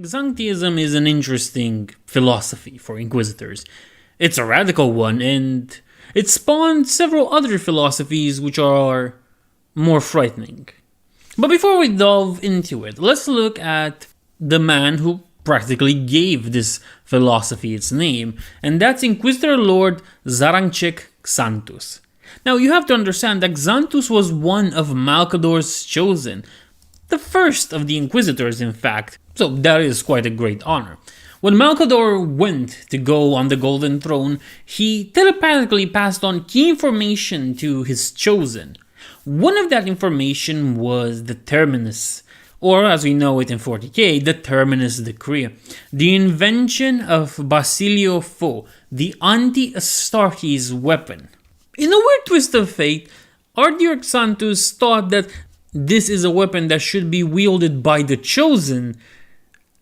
Xanthism is an interesting philosophy for Inquisitors. It's a radical one, and it spawned several other philosophies which are more frightening. But before we delve into it, let's look at the man who practically gave this philosophy its name, and that's Inquisitor Lord Zaranchek Xanthus. Now you have to understand that Xanthus was one of Malcador's chosen, the first of the Inquisitors in fact, so that is quite a great honor. When Malcador went to go on the Golden Throne, he telepathically passed on key information to his chosen. One of that information was the Terminus, or as we know it in 40k, the Terminus Decree, the invention of Basilio Fo, the anti-Astartes weapon. In a weird twist of fate, Ardiork Xanthus thought that this is a weapon that should be wielded by the Chosen,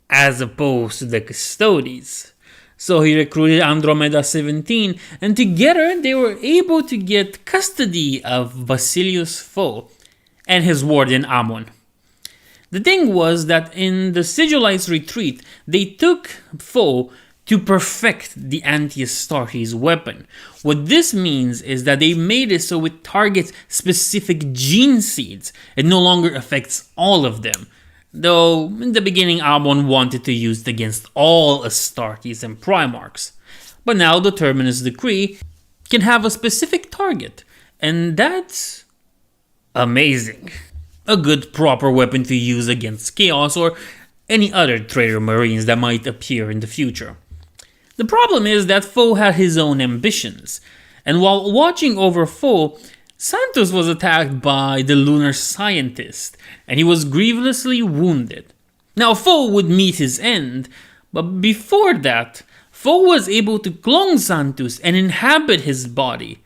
as opposed to the Custodes. So he recruited Andromeda 17, and together they were able to get custody of Basilius Fo and his warden Ammon. The thing was that in the Sigilites' retreat, they took Fo to perfect the anti-Astartes weapon. What this means is that they made it so it targets specific gene seeds. It no longer affects all of them. Though, in the beginning, Ammon wanted to use it against all Astartes and Primarchs. But now the Terminus Decree can have a specific target, and that's amazing. A good proper weapon to use against Chaos or any other traitor marines that might appear in the future. The problem is that Fo had his own ambitions, and while watching over Fo, Xanthus was attacked by the lunar scientist, and he was grievously wounded. Now Fo would meet his end, but before that, Fo was able to clone Xanthus and inhabit his body.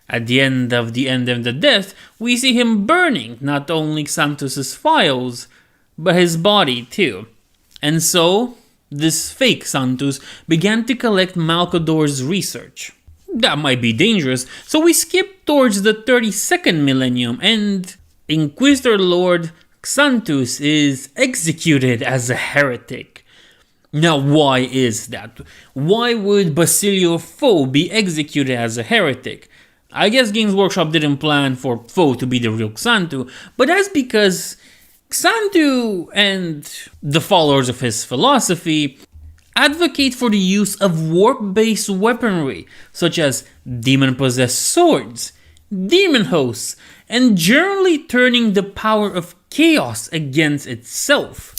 At the end of the death, we see him burning not only Xanthus' files, but his body too. And so, this fake Xanthus began to collect Malcador's research. That might be dangerous, so we skip towards the 32nd millennium and Inquisitor Lord Xanthus is executed as a heretic. Now why is that? Why would Basilio Fo be executed as a heretic? I guess Games Workshop didn't plan for Fo to be the real Xantu, but that's because Xantu and the followers of his philosophy advocate for the use of warp-based weaponry, such as demon-possessed swords, demon hosts, and generally turning the power of chaos against itself.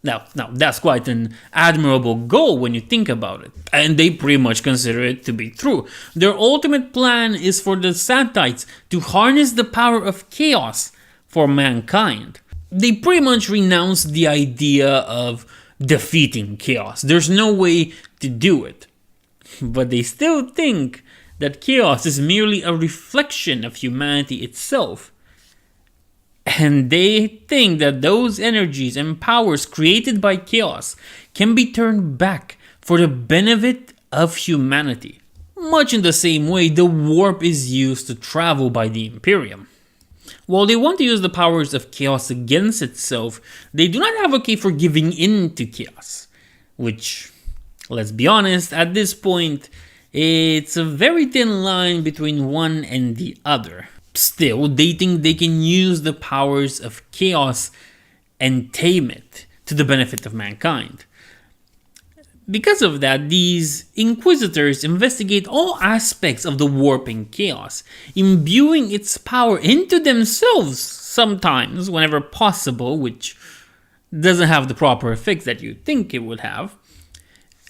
Now that's quite an admirable goal when you think about it, and they pretty much consider it to be true. Their ultimate plan is for the Xanthites to harness the power of chaos for mankind. They pretty much renounce the idea of defeating chaos. There's no way to do it. But they still think that chaos is merely a reflection of humanity itself. And they think that those energies and powers created by chaos can be turned back for the benefit of humanity. Much in the same way the warp is used to travel by the Imperium. While they want to use the powers of chaos against itself, they do not advocate for giving in to chaos. Which, let's be honest, at this point, it's a very thin line between one and the other. Still, they think they can use the powers of chaos and tame it to the benefit of mankind. Because of that, these Inquisitors investigate all aspects of the warping chaos, imbuing its power into themselves sometimes, whenever possible, which doesn't have the proper effects that you'd think it would have.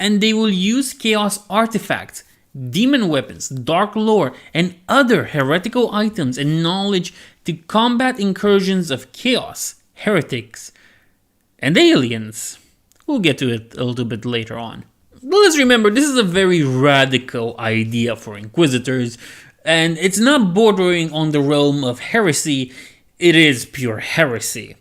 And they will use chaos artifacts, demon weapons, dark lore, and other heretical items and knowledge to combat incursions of chaos, heretics, and aliens. We'll get to it a little bit later on. But let's remember, this is a very radical idea for Inquisitors, and it's not bordering on the realm of heresy, it is pure heresy.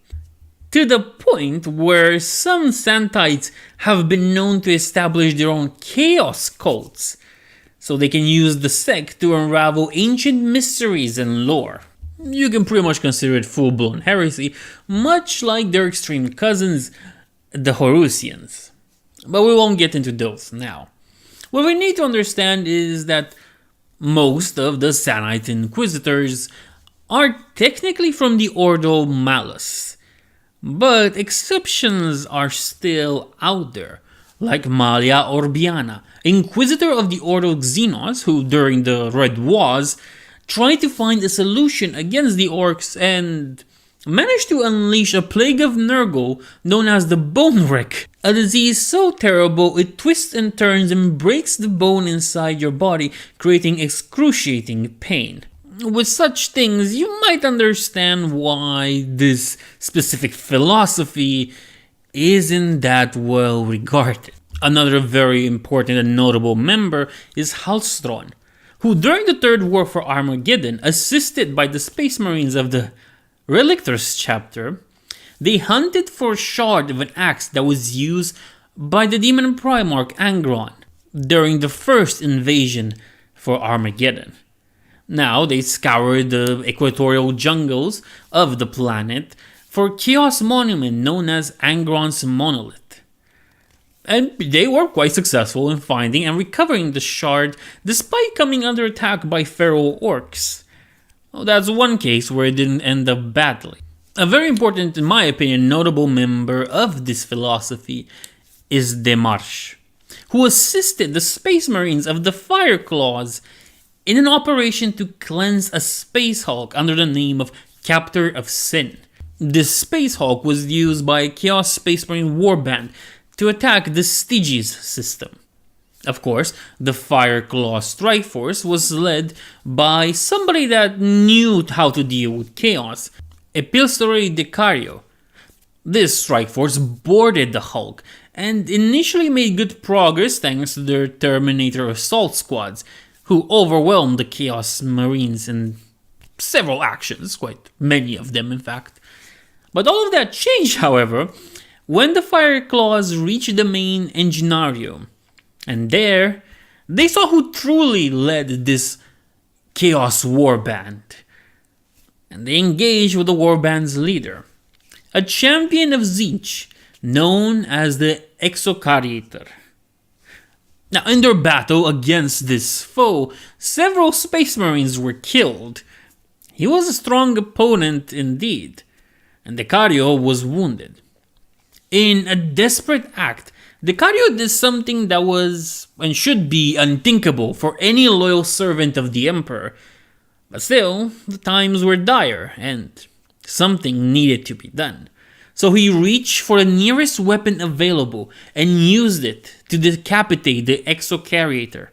To the point where some Xanthites have been known to establish their own chaos cults, so they can use the sect to unravel ancient mysteries and lore. You can pretty much consider it full-blown heresy, much like their extreme cousins, the Horusians. But we won't get into those now. What we need to understand is that most of the Zanite Inquisitors are technically from the Ordo Malus, but exceptions are still out there, like Malia Orbiana, Inquisitor of the Ordo Xenos, who during the Red Wars tried to find a solution against the orcs and managed to unleash a plague of Nurgle known as the Bone Wreck, a disease so terrible it twists and turns and breaks the bone inside your body, creating excruciating pain. With such things, you might understand why this specific philosophy isn't that well regarded. Another very important and notable member is Halstron, who during the Third War for Armageddon, assisted by the Space Marines of the Relictors chapter, they hunted for a shard of an axe that was used by the demon Primarch Angron during the first invasion for Armageddon. Now they scoured the equatorial jungles of the planet for a chaos monument known as Angron's Monolith. And they were quite successful in finding and recovering the shard despite coming under attack by feral orcs. Well, that's one case where it didn't end up badly. A very important, in my opinion, notable member of this philosophy is Demarche, who assisted the Space Marines of the Fireclaws in an operation to cleanse a Space Hulk under the name of Captor of Sin. This Space Hulk was used by a Chaos Space Marine warband to attack the Styges system. Of course, the Fireclaw Strike Force was led by somebody that knew how to deal with chaos, Epilstore Decario. This strike force boarded the Hulk and initially made good progress thanks to their Terminator assault squads, who overwhelmed the Chaos Marines in several actions, quite many of them in fact. But all of that changed, however, when the Fireclaws reached the main Enginarium. And there, they saw who truly led this Chaos Warband. And they engaged with the Warband's leader, a champion of Tzeentch, known as the Exocariator. Now, in their battle against this foe, several Space Marines were killed. He was a strong opponent indeed, and Decario was wounded. In a desperate act, Decario did something that was and should be unthinkable for any loyal servant of the Emperor. But still, the times were dire and something needed to be done. So he reached for the nearest weapon available and used it to decapitate the Exocariator.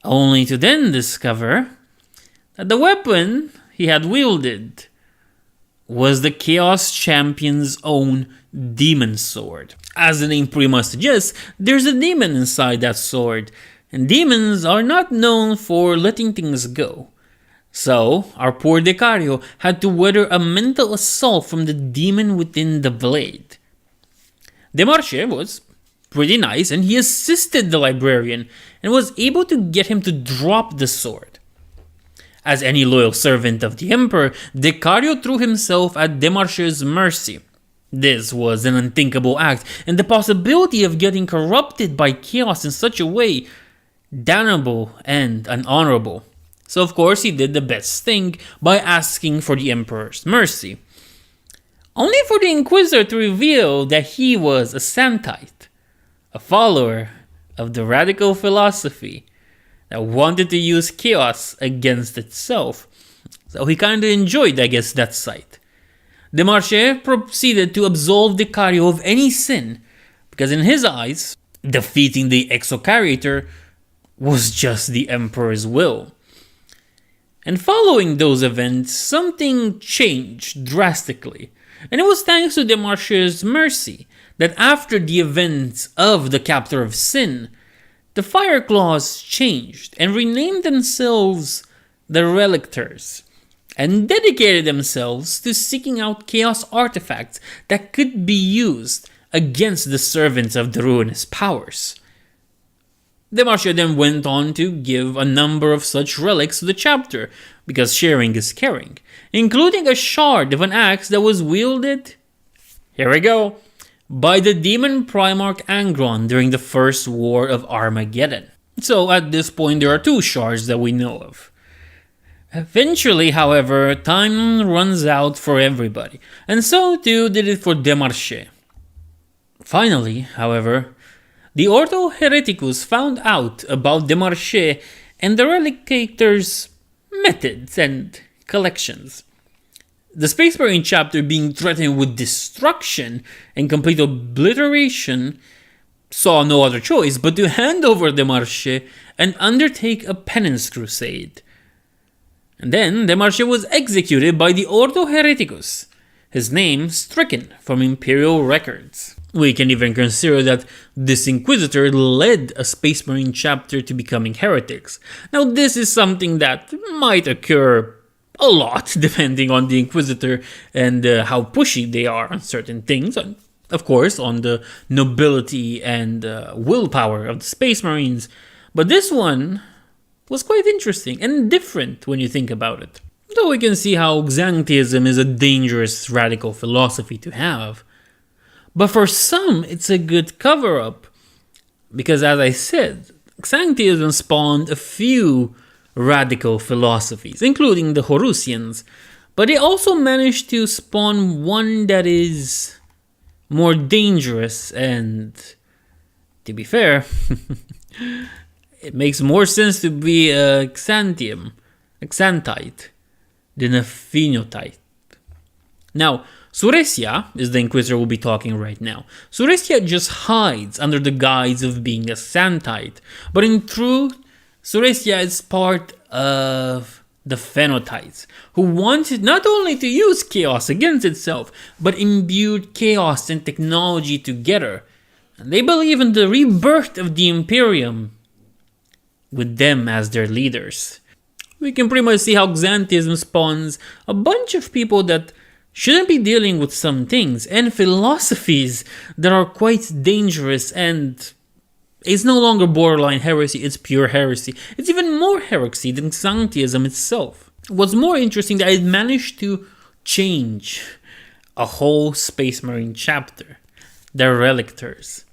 Only to then discover that the weapon he had wielded was the Chaos Champion's own Demon Sword. As the name pretty much suggests, there's a demon inside that sword, and demons are not known for letting things go. So, our poor Decario had to weather a mental assault from the demon within the blade. Demarche was pretty nice, and he assisted the librarian and was able to get him to drop the sword. As any loyal servant of the Emperor, Decario threw himself at Demarche's mercy. This was an unthinkable act, and the possibility of getting corrupted by chaos in such a way, damnable and unhonorable. So of course he did the best thing by asking for the Emperor's mercy. Only for the Inquisitor to reveal that he was a Xanthite, a follower of the radical philosophy that wanted to use chaos against itself. So he kinda enjoyed, I guess, that sight. Demarche proceeded to absolve Decario of any sin, because in his eyes, defeating the Exocariator was just the Emperor's will. And following those events, something changed drastically, and it was thanks to Demarche's mercy that after the events of the Captor of Sin, the Fireclaws changed and renamed themselves the Relictors, and dedicated themselves to seeking out chaos artifacts that could be used against the servants of the ruinous powers. Demarche then went on to give a number of such relics to the chapter, because sharing is caring, including a shard of an axe that was wielded, here we go, by the demon Primarch Angron during the First War of Armageddon. So at this point there are 2 shards that we know of. Eventually, however, time runs out for everybody, and so too did it for Demarche. Finally, however, the Ordo Hereticus found out about Demarche and the Relictors' methods and collections. The Space Marine chapter, being threatened with destruction and complete obliteration, saw no other choice but to hand over Demarche and undertake a penance crusade. And then Demarche was executed by the Ordo Hereticus, his name stricken from imperial records. We can even consider that this Inquisitor led a Space Marine chapter to becoming heretics. Now this is something that might occur a lot depending on the Inquisitor and how pushy they are on certain things. And of course on the nobility and willpower of the Space Marines. But this one was quite interesting and different when you think about it. So we can see how Xanthism is a dangerous radical philosophy to have. But for some, it's a good cover-up. Because as I said, Xanthism spawned a few radical philosophies, including the Horusians. But it also managed to spawn one that is more dangerous and, to be fair, it makes more sense to be a Xanthium, a Xanthite, than a Phenotite. Now, Surecia is the Inquisitor we'll be talking right now. Surecia just hides under the guise of being a Xanthite, but in truth, Surecia is part of the Phenotites, who wanted not only to use chaos against itself, but imbued chaos and technology together. And they believe in the rebirth of the Imperium, with them as their leaders. We can pretty much see how Xanthism spawns a bunch of people that shouldn't be dealing with some things, and philosophies that are quite dangerous, and it's no longer borderline heresy, it's pure heresy. It's even more heresy than Xanthism itself. What's more interesting that it managed to change a whole Space Marine chapter. The Relictors.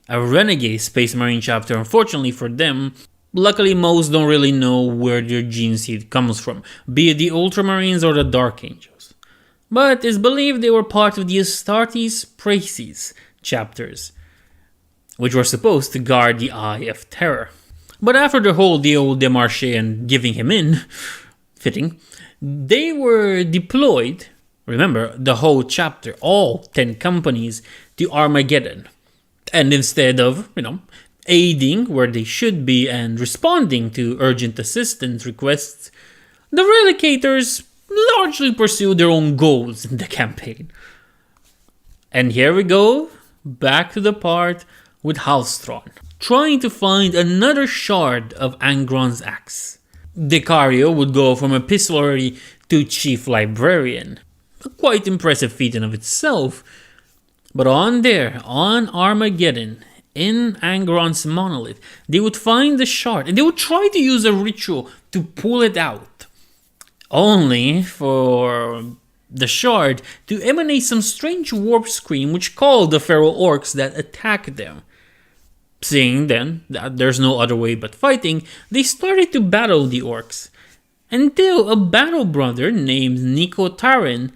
A renegade Space Marine chapter, unfortunately for them. Luckily, most don't really know where their gene seed comes from, be it the Ultramarines or the Dark Angels. But it's believed they were part of the Astartes Praeses chapters, which were supposed to guard the Eye of Terror. But after the whole deal with Demarche and giving him in, fitting, they were deployed, remember, the whole chapter, all 10 companies, to Armageddon. And instead of, aiding where they should be and responding to urgent assistance requests, the Relicators largely pursue their own goals in the campaign. And here we go, back to the part with Halstron, trying to find another shard of Angron's axe. Decario would go from epistolary to chief librarian, a quite impressive feat in of itself. But on Armageddon, in Angron's monolith, they would find the shard and they would try to use a ritual to pull it out, only for the shard to emanate some strange warp scream which called the feral orcs that attacked them. Seeing then that there's no other way but fighting, they started to battle the orcs, until a battle brother named Nico Taran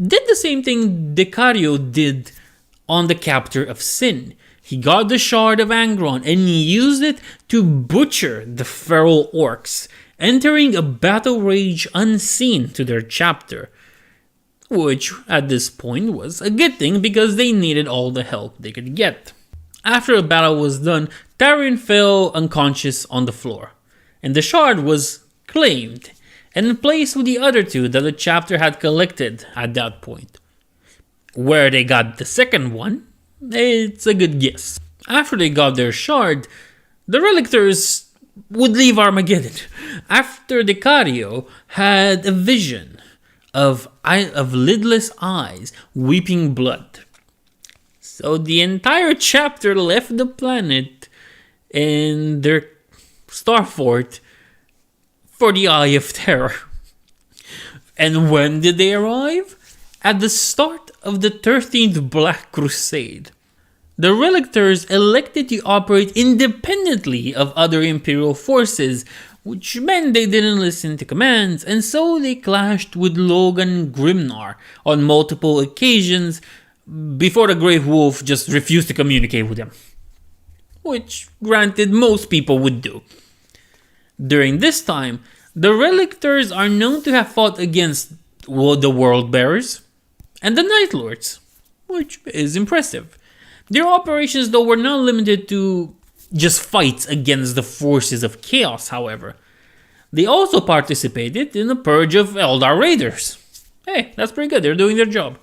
did the same thing Decario did on the Captor of Sin. He got the shard of Angron and he used it to butcher the feral orcs, entering a battle rage unseen to their chapter, which at this point was a good thing because they needed all the help they could get. After the battle was done, Taran fell unconscious on the floor, and the shard was claimed and placed with the other two that the chapter had collected at that point. Where they got the second one, it's a good guess. After they got their shard, the Relictors would leave Armageddon after Decario had a vision of lidless eyes weeping blood. So the entire chapter left the planet in their starfort for the Eye of Terror. And when did they arrive? At the start of the 13th Black Crusade. The Relictors elected to operate independently of other Imperial forces, which meant they didn't listen to commands, and so they clashed with Logan Grimnar on multiple occasions before the Grave Wolf just refused to communicate with him. Which, granted, most people would do. During this time, the Relictors are known to have fought against the World Bearers and the Night Lords, which is impressive. Their operations, though, were not limited to just fights against the forces of chaos, however. They also participated in the purge of Eldar raiders. Hey, that's pretty good, they're doing their job.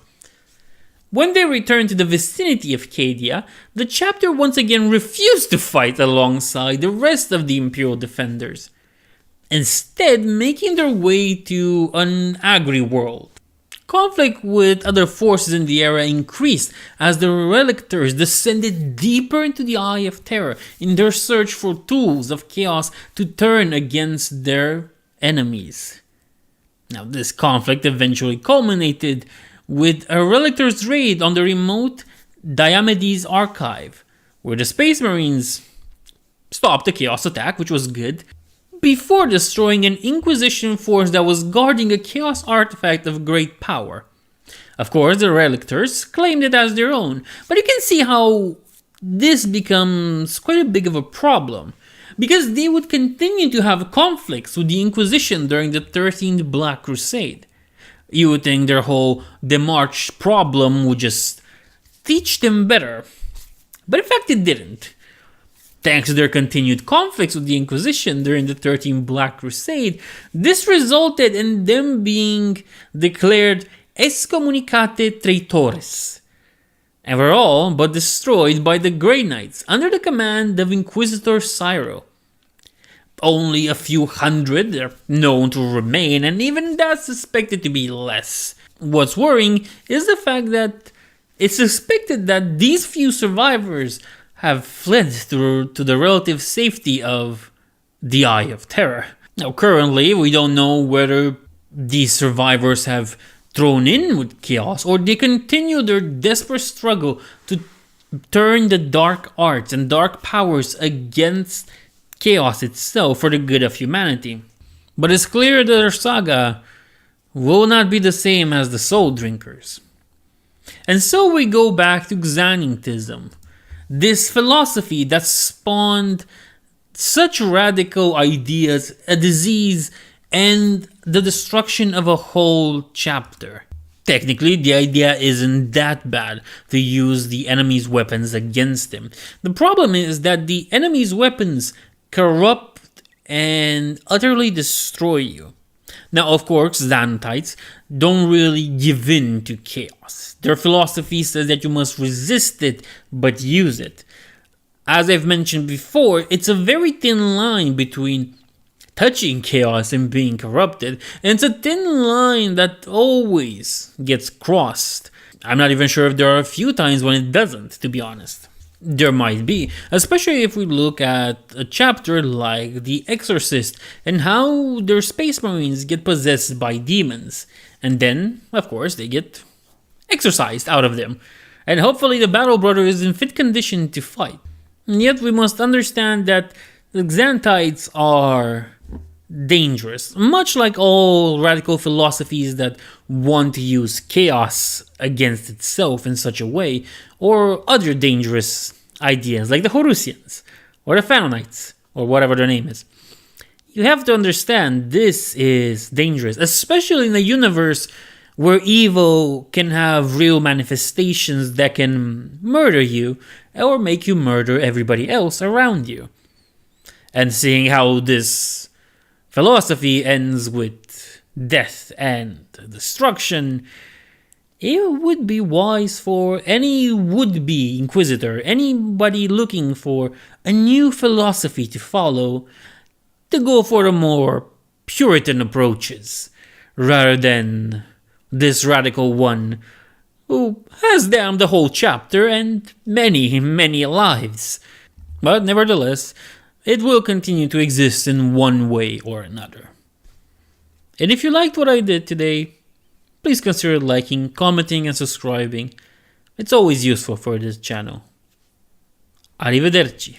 When they returned to the vicinity of Cadia, the chapter once again refused to fight alongside the rest of the Imperial defenders, instead making their way to an Agri world. Conflict with other forces in the era increased as the Relictors descended deeper into the Eye of Terror in their search for tools of chaos to turn against their enemies. Now, this conflict eventually culminated with a Relictors raid on the remote Diomedes Archive, where the Space Marines stopped the Chaos attack, which was good, before destroying an Inquisition force that was guarding a Chaos artifact of great power. Of course, the Relictors claimed it as their own, but you can see how this becomes quite a big of a problem, because they would continue to have conflicts with the Inquisition during the 13th Black Crusade. You would think their whole Demarch problem would just teach them better, but in fact it didn't. Thanks to their continued conflicts with the Inquisition during the 13th Black Crusade, this resulted in them being declared excommunicate traitores, and were all but destroyed by the Grey Knights under the command of Inquisitor Cyro. Only a few hundred are known to remain, and even that's suspected to be less. What's worrying is the fact that it's suspected that these few survivors have fled to the relative safety of the Eye of Terror. Now, currently, we don't know whether these survivors have thrown in with chaos or they continue their desperate struggle to turn the dark arts and dark powers against chaos itself for the good of humanity. But it's clear that their saga will not be the same as the Soul Drinkers. And so we go back to Xanthism, this philosophy that spawned such radical ideas, a disease, and the destruction of a whole chapter. Technically, the idea isn't that bad to use the enemy's weapons against them. The problem is that the enemy's weapons corrupt and utterly destroy you. Now, of course, Xanthites don't really give in to chaos. Their philosophy says that you must resist it, but use it. As I've mentioned before, it's a very thin line between touching chaos and being corrupted, and it's a thin line that always gets crossed. I'm not even sure if there are a few times when it doesn't, to be honest. There might be, especially if we look at a chapter like The Exorcist and how their Space Marines get possessed by demons, and then, of course, they get exorcised out of them, and hopefully the Battle Brother is in fit condition to fight. And yet we must understand that the Xanthites are dangerous, much like all radical philosophies that want to use chaos against itself in such a way, or other dangerous ideas like the Horusians, or the Fanonites, or whatever their name is. You have to understand this is dangerous, especially in a universe where evil can have real manifestations that can murder you, or make you murder everybody else around you. And seeing how this philosophy ends with death and destruction, it would be wise for any would-be inquisitor, anybody looking for a new philosophy to follow, to go for the more Puritan approaches, rather than this radical one who has damned the whole chapter and many, many lives. But nevertheless, it will continue to exist in one way or another. And if you liked what I did today, please consider liking, commenting and subscribing. It's always useful for this channel. Arrivederci.